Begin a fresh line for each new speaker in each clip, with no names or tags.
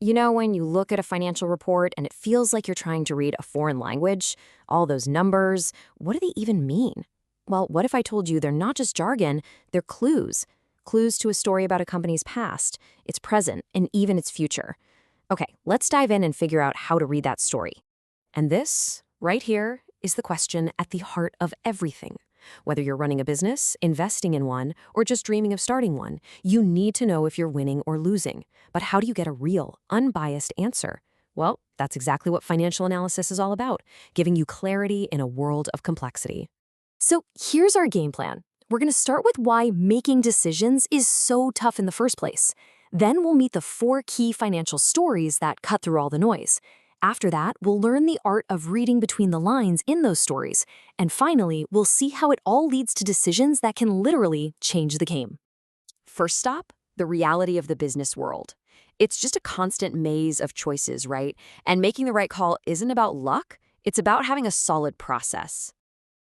You know, when you look at a financial report and it feels like you're trying to read a foreign language, all those numbers, what do they even mean? Well, what if I told you they're not just jargon, they're clues? Clues to a story about a company's past, its present, and even its future. Okay, let's dive in and figure out how to read that story. And this, right here, is the question at the heart of everything. Whether you're running a business, investing in one, or just dreaming of starting one, you need to know if you're winning or losing. But how do you get a real, unbiased answer? Well, that's exactly what financial analysis is all about, giving you clarity in a world of complexity. So here's our game plan. We're going to start with why making decisions is so tough in the first place. Then we'll meet the 4 key financial stories that cut through all the noise. After that, we'll learn the art of reading between the lines in those stories. And finally, we'll see how it all leads to decisions that can literally change the game. First stop, the reality of the business world. It's just a constant maze of choices, right? And making the right call isn't about luck, it's about having a solid process.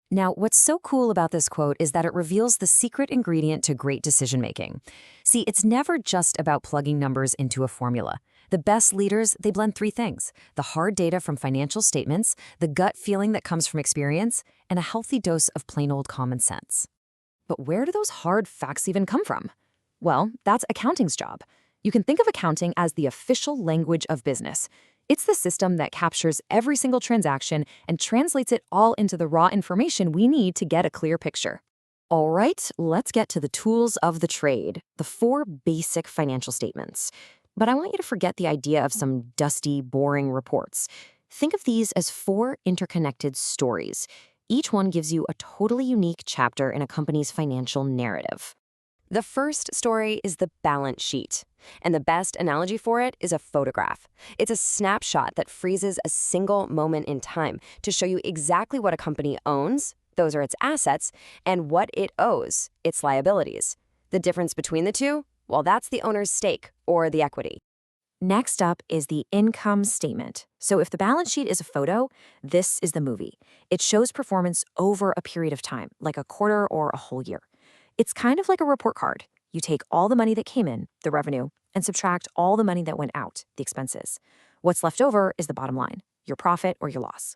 Now, what's so cool about this quote is that it reveals the secret ingredient to great decision-making. See, it's never just about plugging numbers into a formula. The best leaders, they blend 3 things: the hard data from financial statements, the gut feeling that comes from experience, and a healthy dose of plain old common sense. But where do those hard facts even come from? Well, that's accounting's job. You can think of accounting as the official language of business. It's the system that captures every single transaction and translates it all into the raw information we need to get a clear picture. All right, let's get to the tools of the trade, the 4 basic financial statements. But I want you to forget the idea of some dusty, boring reports. Think of these as 4 interconnected stories. Each one gives you a totally unique chapter in a company's financial narrative. The first story is the balance sheet. And the best analogy for it is a photograph. It's a snapshot that freezes a single moment in time to show you exactly what a company owns, those are its assets, and what it owes, its liabilities. The difference between the two? Well, that's the owner's stake, or the equity. Next up is the income statement. So if the balance sheet is a photo, this is the movie. It shows performance over a period of time, like a quarter or a whole year. It's kind of like a report card. You take all the money that came in, the revenue, and subtract all the money that went out, the expenses. What's left over is the bottom line, your profit or your loss.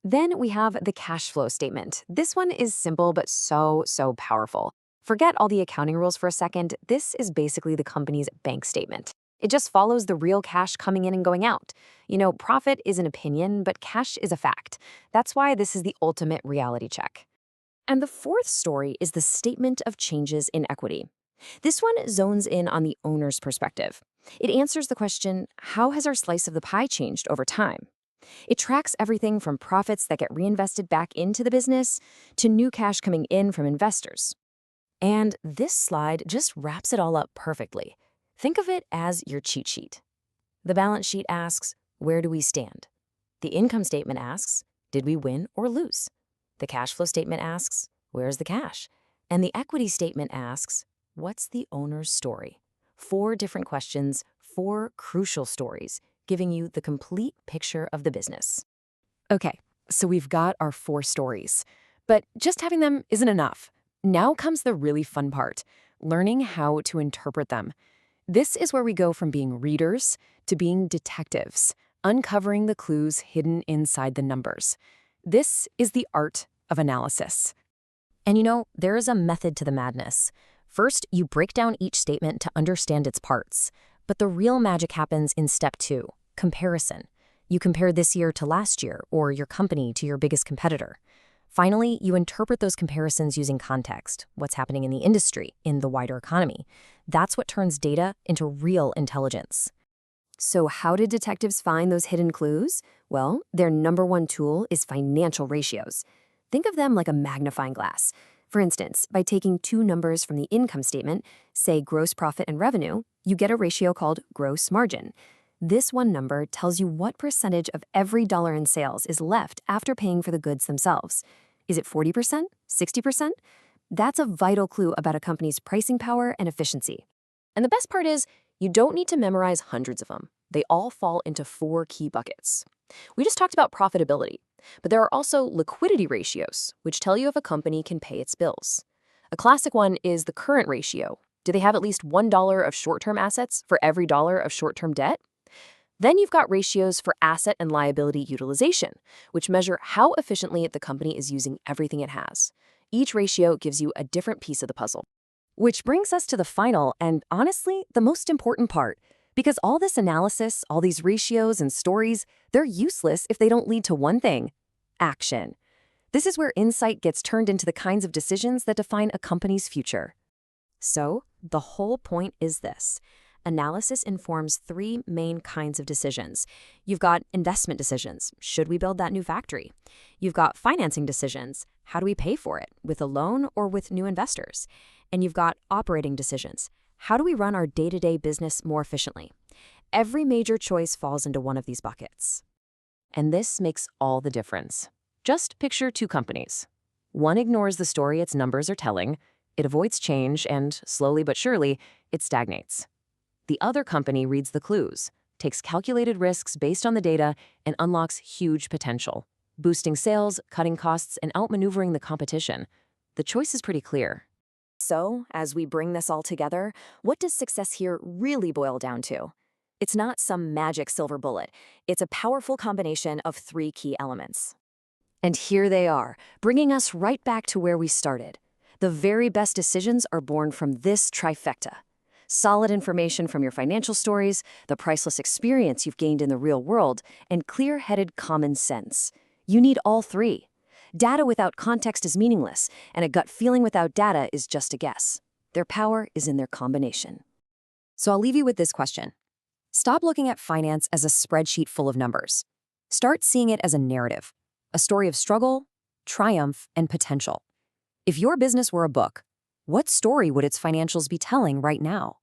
Then we have the cash flow statement. This one is simple but so powerful. Forget all the accounting rules for a second. This is basically the company's bank statement. It just follows the real cash coming in and going out. You know, profit is an opinion, but cash is a fact. That's why this is the ultimate reality check. And the fourth story is the statement of changes in equity. This one zones in on the owner's perspective. It answers the question, how has our slice of the pie changed over time? It tracks everything from profits that get reinvested back into the business to new cash coming in from investors. And this slide just wraps it all up perfectly. Think of it as your cheat sheet. The balance sheet asks, where do we stand? The income statement asks, did we win or lose? The cash flow statement asks, where's the cash? And the equity statement asks, what's the owner's story? 4 different questions, 4 crucial stories, giving you the complete picture of the business. Okay, so we've got our 4 stories, but just having them isn't enough. Now comes the really fun part, learning how to interpret them. This is where we go from being readers to being detectives, uncovering the clues hidden inside the numbers. This is the art of analysis. And you know, there is a method to the madness. First, you break down each statement to understand its parts. But the real magic happens in step 2, comparison. You compare this year to last year, or your company to your biggest competitor. Finally, you interpret those comparisons using context, what's happening in the industry, in the wider economy. That's what turns data into real intelligence. So how did detectives find those hidden clues? Well, their number 1 tool is financial ratios. Think of them like a magnifying glass. For instance, by taking 2 numbers from the income statement, say gross profit and revenue, you get a ratio called gross margin. This one number tells you what percentage of every dollar in sales is left after paying for the goods themselves. Is it 40%? 60%? That's a vital clue about a company's pricing power and efficiency. And the best part is, you don't need to memorize hundreds of them. They all fall into 4 key buckets. We just talked about profitability, but there are also liquidity ratios, which tell you if a company can pay its bills. A classic one is the current ratio. Do they have at least $1 of short-term assets for every dollar of short-term debt? Then you've got ratios for asset and liability utilization, which measure how efficiently the company is using everything it has. Each ratio gives you a different piece of the puzzle. Which brings us to the final and, honestly, the most important part. Because all this analysis, all these ratios and stories, they're useless if they don't lead to one thing: action. This is where insight gets turned into the kinds of decisions that define a company's future. So, the whole point is this. Analysis informs three main kinds of decisions. You've got investment decisions. Should we build that new factory? You've got financing decisions. How do we pay for it? With a loan or with new investors? And you've got operating decisions. How do we run our day-to-day business more efficiently? Every major choice falls into one of these buckets. And this makes all the difference. Just picture two companies. One ignores the story its numbers are telling, it avoids change, and slowly but surely, it stagnates. The other company reads the clues, takes calculated risks based on the data, and unlocks huge potential, boosting sales, cutting costs, and outmaneuvering the competition. The choice is pretty clear. So, as we bring this all together, what does success here really boil down to? It's not some magic silver bullet. It's a powerful combination of three key elements. And here they are, bringing us right back to where we started. The very best decisions are born from this trifecta: solid information from your financial stories, the priceless experience you've gained in the real world, and clear-headed common sense. You need all three. Data without context is meaningless, and a gut feeling without data is just a guess. Their power is in their combination. So I'll leave you with this question. Stop looking at finance as a spreadsheet full of numbers. Start seeing it as a narrative, a story of struggle, triumph, and potential. If your business were a book, what story would its financials be telling right now?